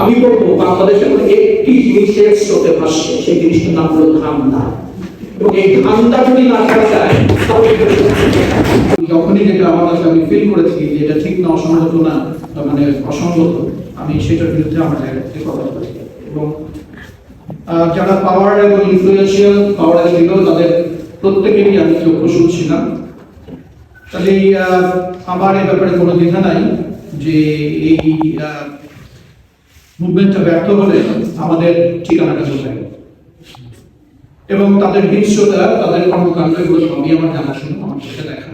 আমি বলবো বাংলাদেশের একটি জিনিসের স্রোতে ভাসছে, সেই জিনিসটার নাম হলো ধান্দা। এবং এই ধান্দা যদি না থাকা যায় তাহলে যখনই যেটা আমার কাছে আমি ফিল করেছি যে এটা ঠিক না, অসংগত না, মানে অসংগত, আমি সেটার বিরুদ্ধে আমার জায়গা থেকে কথা বলেছি। এবং যারা পাওয়ার এবং ইনফ্লুয়েন্সিয়াল পাওয়ারে ছিল তাদের প্রত্যেকেরই আমি চক্ষু শুনছিলাম। তাহলে আমার এই ব্যাপারে কোনো দ্বিধা নাই যে এই মুভমেন্টটা ব্যর্থ হলে আমাদের ঠিকানাটা কোথায়, এবং তাদের হিংস্রতা, তাদের কর্মকাণ্ড, এগুলো সবই আমার জানাশোনা, আমার সাথে দেখা।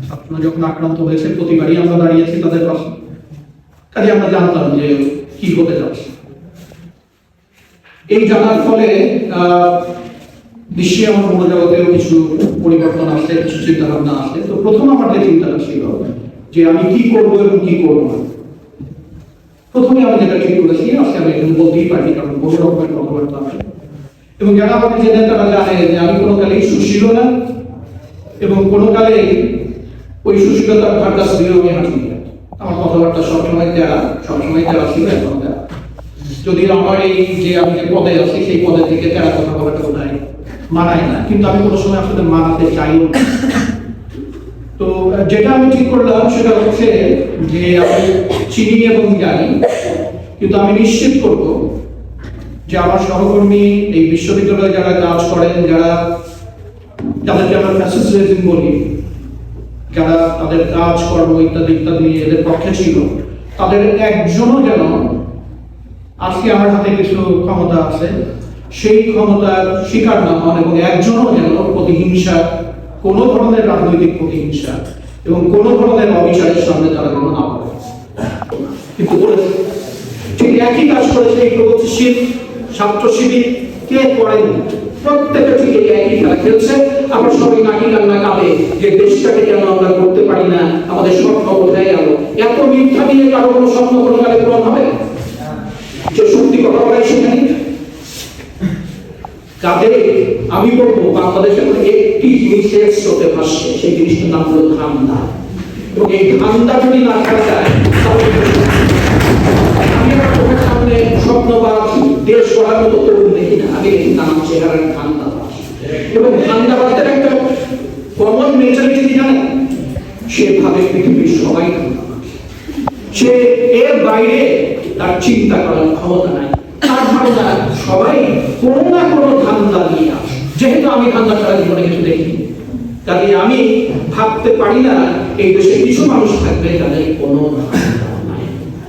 ছাত্ররা যখন আক্রান্ত হয়েছে প্রতিবারই আমরা দাঁড়িয়েছি তাদের পাশে, কাজে আমরা জানতাম যে কি হতে যাচ্ছে। এই জানার ফলে বিশ্বে আমার মনোজগতেও কিছু পরিবর্তন আসে, কিছু চিন্তা ভাবনা আসে। তো প্রথম আমার যে চিন্তাটা ছিল যে আমি কি করব এবং কি করব না, প্রথমে আমি যেটা ঠিক করেছি আজকে আমি এখন বলতেই পারি, কারণ বহু রকমের কথাবার্তা আছে। এবং যারা আমাকে জেনে তারা জানে যে আমি কোনো কালেই সুশীল না, এবং কোনো কালে ওই সুশীলতার ভাগটা দিয়েও আমি হাঁটি। আমার কথাবার্তা সবসময় দেওয়া, সবসময় দেওয়া ছিল, এখন দেওয়া। যদি আমার এই যে আমি যে পদে আছি সেই পদে থেকে তেরা কথা বলাটা কোথায় মানায় না, কিন্তু আমি কোনো সময় আসলে মানাতে চাইও না। তো যেটা আমি ঠিক করলাম সেটা হচ্ছে যে আমি চিনি এবং জানি, কিন্তু আমি নিশ্চিত করব যে আমার সহকর্মী এই বিশ্ববিদ্যালয়ে যারা কাজ করেন, যাদেরকে আমরা ফ্যাসিলিটেশন বলি, যারা তাদের কাজ কর্ম ইত্যাদি ইত্যাদি নিয়ে এদের পক্ষে ছিল, তাদের একজনও যেন আজকে আমার হাতে কিছু ক্ষমতা আছে সেই ক্ষমতার শিকার না হন, এবং একজনও যেন প্রতিহিংসা, কোন ধরনের রাজনৈতিক প্রতিহিংসা এবং কোন ধরনের অবিচারের সামনে তারা যেন না পড়ে। কিন্তু বলেছে ঠিক একই কাজ করেছে এই প্রগতিশীল ছাত্র শিবির, কে করেনি? প্রত্যেকে ঠিক একই খেলা খেলছে। আবার সবাই নাকি কান্না কাঁদে যে দেশটাকে কেন আমরা করতে পারি না, আমাদের স্বপ্ন কোথায় গেল। এত মিথ্যা নিয়ে কারো কোনো স্বপ্ন কোনো কালে পূরণ হবে? যে সত্যি কথা বলাই সেখানে কাজে আমি বলবো বাংলাদেশের একটি জিনিসের স্রোতে ভাসছে, সেই জিনিসটার নাম হলো ধান্দা। এবং এই ধান্দা যদি না থাকা যায় তাহলে আমি আমার চোখের সামনে স্বপ্নবাদ দেশ গড়ার মতো তরুণ দেখি না, আমি দেখি নাম চেহারার ধান্দাবাজ। এবং ধান্দাবাজদের একটা কমন মেন্টালিটি কি জানেন? সে ভাবে পৃথিবীর সবাই ধান্দাবাজ, সে এর বাইরে তার চিন্তা করার ক্ষমতা নাই। তার ধারণা সবাই কোনো না কোনো ধান্দা নিয়ে আসে। যেহেতু আমি ধান্দা ছাড়া জীবনে কিছু দেখিনি, কাজে আমি ভাবতে পারি না এই দেশে কিছু মানুষ থাকবে যাদের কোনো